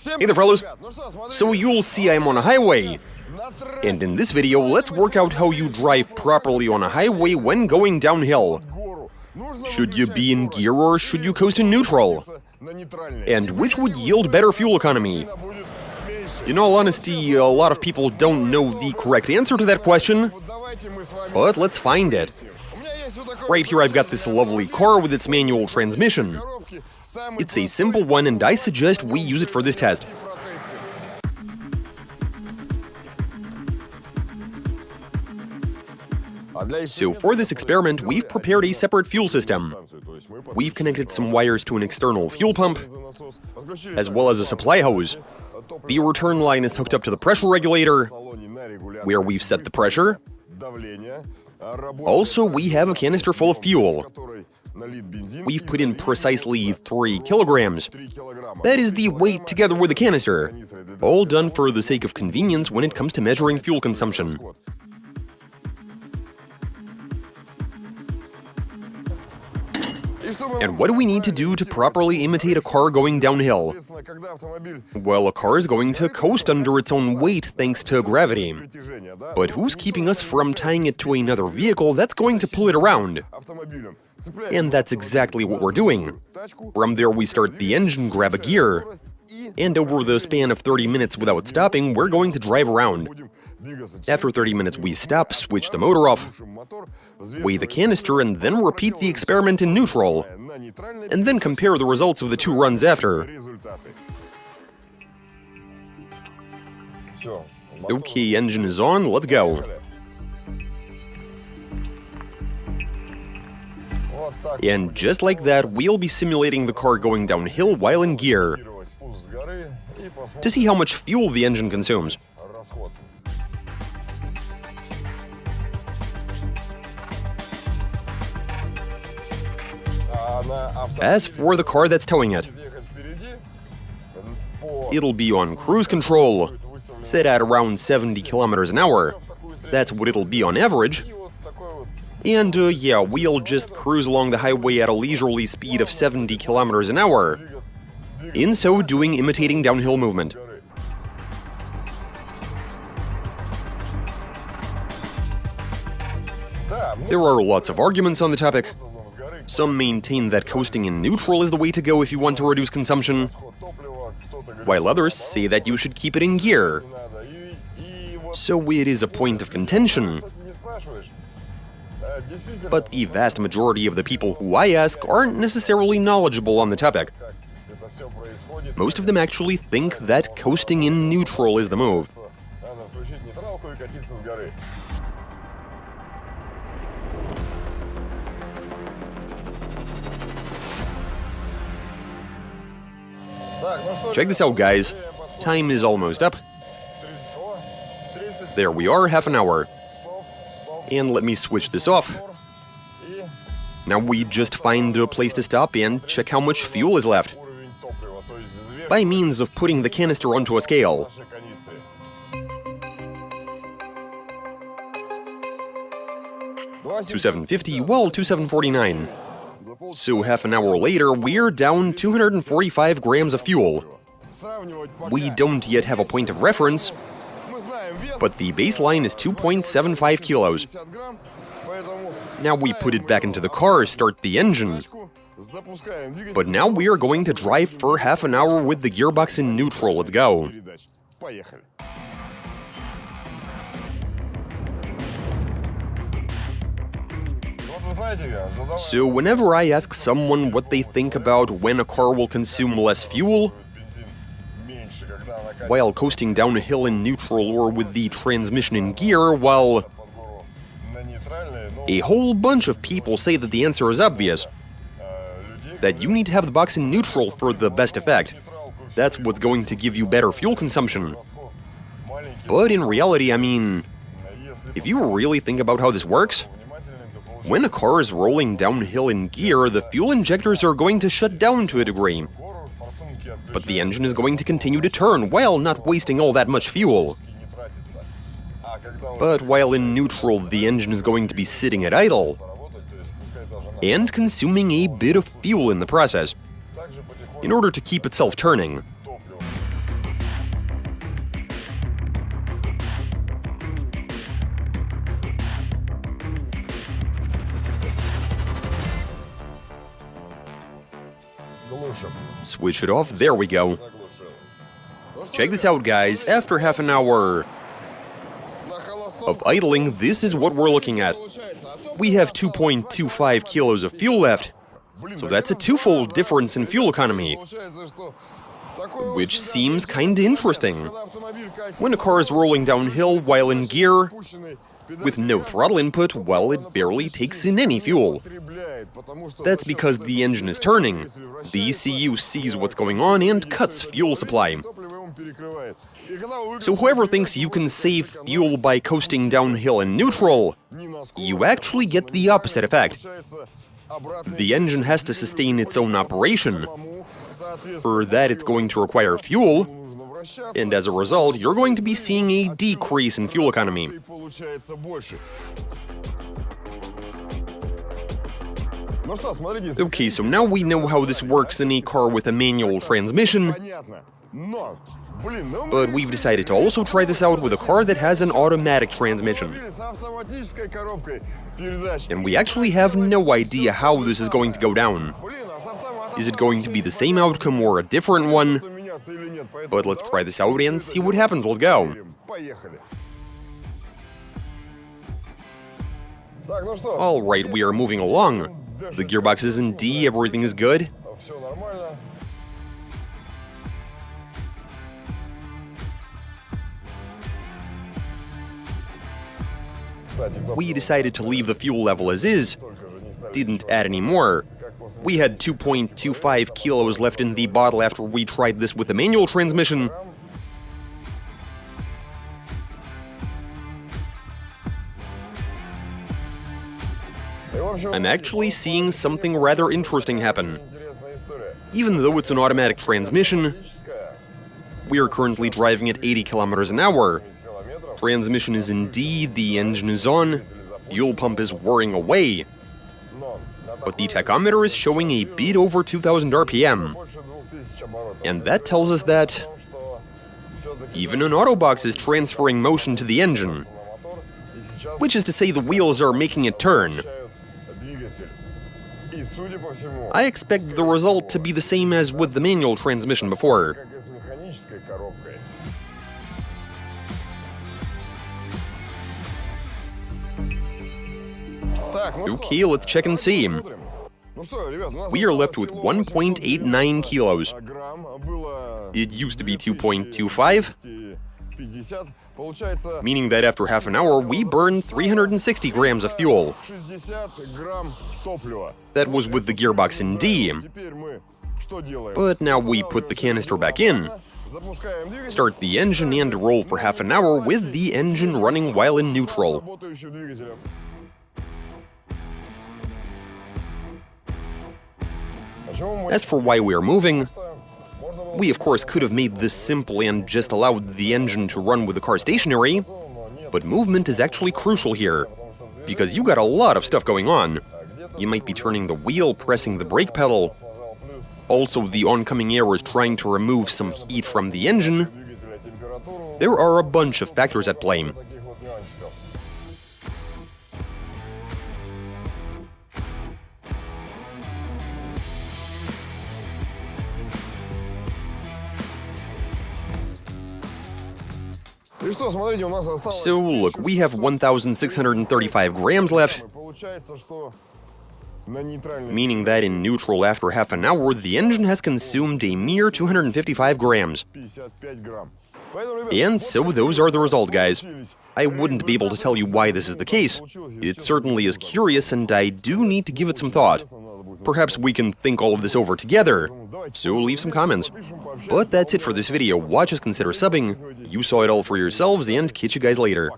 Hey there, fellas! So you'll see I'm on a highway. And in this video, let's work out how you drive properly on a highway when going downhill. Should you be in gear or should you coast in neutral? And which would yield better fuel economy? In all honesty, a lot of people don't know the correct answer to that question, but let's find it. Right here I've got this lovely car with its manual transmission. It's a simple one and I suggest we use it for this test. So for this experiment, we've prepared a separate fuel system. We've connected some wires to an external fuel pump, as well as a supply hose. The return line is hooked up to the pressure regulator, where we've set the pressure. Also, we have a canister full of fuel. We've put in precisely 3 kilograms. That is the weight together with the canister. All done for the sake of convenience when it comes to measuring fuel consumption. And what do we need to do to properly imitate a car going downhill? Well, a car is going to coast under its own weight thanks to gravity. But who's keeping us from tying it to another vehicle that's going to pull it around? And that's exactly what we're doing. From there we start the engine, grab a gear, and over the span of 30 minutes without stopping, we're going to drive around. After 30 minutes we stop, switch the motor off, weigh the canister, and then repeat the experiment in neutral, and then compare the results of the 2 runs after. Okay, engine is on, let's go. And just like that, we'll be simulating the car going downhill while in gear, to see how much fuel the engine consumes. As for the car that's towing it, it'll be on cruise control, set at around 70 kilometers an hour. That's what it'll be on average. And yeah, we'll just cruise along the highway at a leisurely speed of 70 kilometers an hour, in so doing imitating downhill movement. There are lots of arguments on the topic. Some maintain that coasting in neutral is the way to go if you want to reduce consumption, while others say that you should keep it in gear. So it is a point of contention. But the vast majority of the people who I ask aren't necessarily knowledgeable on the topic. Most of them actually think that coasting in neutral is the move. Check this out, guys. Time is almost up. There we are, half an hour. And let me switch this off. Now we just find a place to stop and check how much fuel is left, by means of putting the canister onto a scale. $2,750, well, $2,749. So half an hour later, we're down 245 grams of fuel. We don't yet have a point of reference, but the baseline is 2.75 kilos. Now we put it back into the car, start the engine. But now we are going to drive for half an hour with the gearbox in neutral. Let's go. So whenever I ask someone what they think about when a car will consume less fuel, while coasting down a hill in neutral or with the transmission in gear, well, a whole bunch of people say that the answer is obvious. That you need to have the box in neutral for the best effect. That's what's going to give you better fuel consumption. But in reality, I mean, if you really think about how this works, when a car is rolling downhill in gear, the fuel injectors are going to shut down to a degree. But the engine is going to continue to turn while not wasting all that much fuel. But while in neutral, the engine is going to be sitting at idle and consuming a bit of fuel in the process, in order to keep itself turning. switch it off. There we go. Check this out, guys. After half an hour of idling, this is what we're looking at. We have 2.25 kilos of fuel left, so that's a twofold difference in fuel economy, which seems kinda interesting. When a car is rolling downhill while in gear, with no throttle input, well, it barely takes in any fuel. That's because the engine is turning. The ECU sees what's going on and cuts fuel supply. So whoever thinks you can save fuel by coasting downhill in neutral, you actually get the opposite effect. The engine has to sustain its own operation. For that, it's going to require fuel, and as a result, you're going to be seeing a decrease in fuel economy. Okay, so now we know how this works in a car with a manual transmission, but we've decided to also try this out with a car that has an automatic transmission. And we actually have no idea how this is going to go down. Is it going to be the same outcome or a different one? But let's try this out and see what happens. Let's go. Alright, we are moving along. The gearbox is in D, everything is good. We decided to leave the fuel level as is, didn't add any more. We had 2.25 kilos left in the bottle after we tried this with the manual transmission. I'm actually seeing something rather interesting happen. Even though it's an automatic transmission, we are currently driving at 80 kilometers an hour. Transmission is in D, the engine is on, fuel pump is whirring away. But the tachometer is showing a bit over 2000 RPM. And that tells us that even an Autobox is transferring motion to the engine. Which is to say the wheels are making it turn. I expect the result to be the same as with the manual transmission before. Okay, let's check and see. We are left with 1.89 kilos. It used to be 2.25, meaning that after half an hour we burned 360 grams of fuel. That was with the gearbox in D. But now we put the canister back in, start the engine and roll for half an hour with the engine running while in neutral. As for why we are moving, we of course could have made this simple and just allowed the engine to run with the car stationary, but movement is actually crucial here, because you got a lot of stuff going on. You might be turning the wheel, pressing the brake pedal. Also, the oncoming air is trying to remove some heat from the engine. There are a bunch of factors at play. So, look, we have 1,635 grams left, meaning that in neutral after half an hour, the engine has consumed a mere 255 grams. And so those are the results, guys. I wouldn't be able to tell you why this is the case. It certainly is curious, and I do need to give it some thought. Perhaps we can think all of this over together, so leave some comments. But that's it for this video. Watch us, consider subbing. You saw it all for yourselves, and catch you guys later.